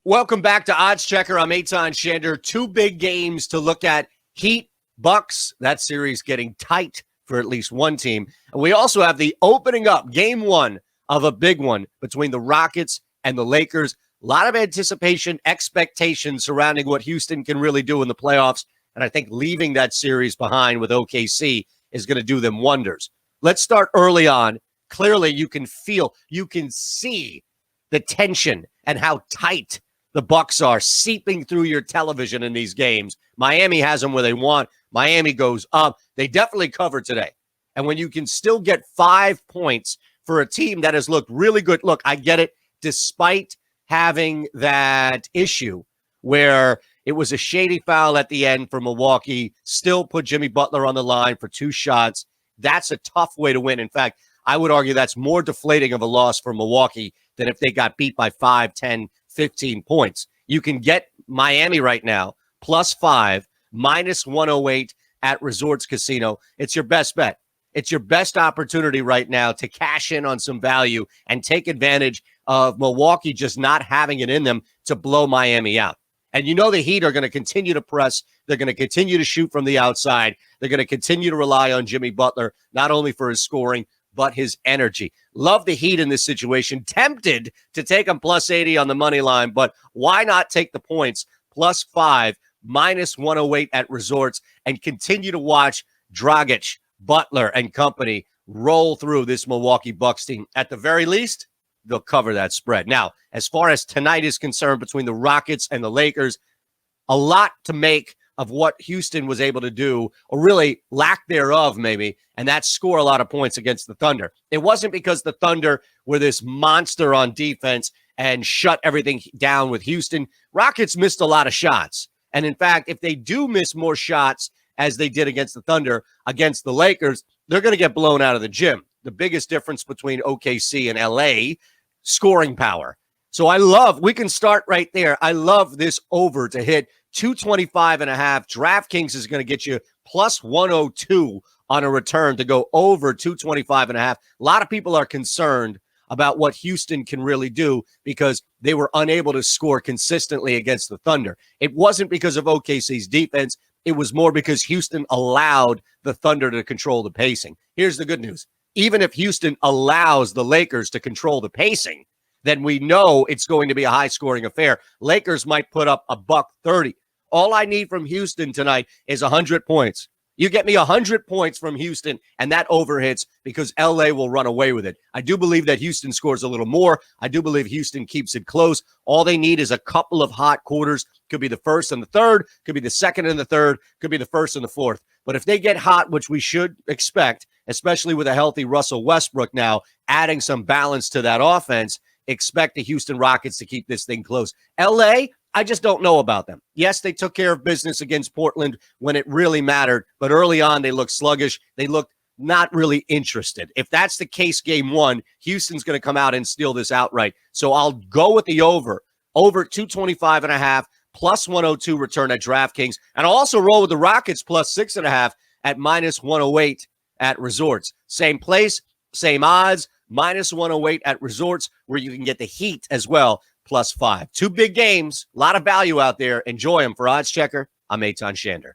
Welcome back to Odds Checker. I'm Eytan Shander. Two big games to look at. Heat, Bucks. That series getting tight for at least one team. And we also have the opening up, game one of a big one between the Rockets and the Lakers. A lot of anticipation, expectations surrounding what Houston can really do in the playoffs. And I think leaving that series behind with OKC is going to do them wonders. Let's start early on. Clearly, you can feel, you can see the tension and how tight the Bucks are seeping through your television in these games. Miami has them where they want. Miami goes up. They definitely cover today. And when you can still get 5 points for a team that has looked really good. Look, I get it. Despite having that issue where it was a shady foul at the end for Milwaukee, still put Jimmy Butler on the line for 2 shots. That's a tough way to win. In fact, I would argue that's more deflating of a loss for Milwaukee than if they got beat by 5, 10, 15 points. You can get Miami right now, +5, -108 at Resorts Casino. It's your best bet. It's your best opportunity right now to cash in on some value and take advantage of Milwaukee just not having it in them to blow Miami out. And you know the Heat are going to continue to press. They're going to continue to shoot from the outside. They're going to continue to rely on Jimmy Butler, not only for his scoring, but his energy. Love the Heat in this situation. Tempted to take them +80 on the money line, but why not take the points +5, -108 at Resorts, and continue to watch Dragic, Butler, and company roll through this Milwaukee Bucks team. At the very least, they'll cover that spread. Now, as far as tonight is concerned between the Rockets and the Lakers, a lot to make of what Houston was able to do, or really lack thereof maybe, and that's score a lot of points against the Thunder. It wasn't because the Thunder were this monster on defense and shut everything down with Houston. Rockets missed a lot of shots. And in fact, if they do miss more shots as they did against the Thunder, against the Lakers, they're going to get blown out of the gym. The biggest difference between OKC and LA, scoring power. So we can start right there. I love this over to hit 225.5. DraftKings is going to get you +102 on a return to go over 225.5. A lot of people are concerned about what Houston can really do because they were unable to score consistently against the Thunder. It wasn't because of OKC's defense. It was more because Houston allowed the Thunder to control the pacing. Here's the good news. Even if Houston allows the Lakers to control the pacing, then we know it's going to be a high-scoring affair. Lakers might put up $130. All I need from Houston tonight is 100 points. You get me 100 points from Houston, and that overhits because L.A. will run away with it. I do believe that Houston scores a little more. I do believe Houston keeps it close. All they need is a couple of hot quarters. Could be the first and the third. Could be the second and the third. Could be the first and the fourth. But if they get hot, which we should expect, especially with a healthy Russell Westbrook now, adding some balance to that offense, expect the Houston Rockets to keep this thing close. L.A., I just don't know about them. Yes, they took care of business against Portland when it really mattered, but early on they looked sluggish. They looked not really interested. If that's the case game one, Houston's going to come out and steal this outright. So I'll go with the over 225.5, +102 return at DraftKings. And I'll also roll with the Rockets +6.5 at -108 at Resorts. Same place, same odds, -108 at Resorts, where you can get the Heat as well, +5. Two big games, a lot of value out there. Enjoy them. For Odds Checker, I'm Eytan Shander.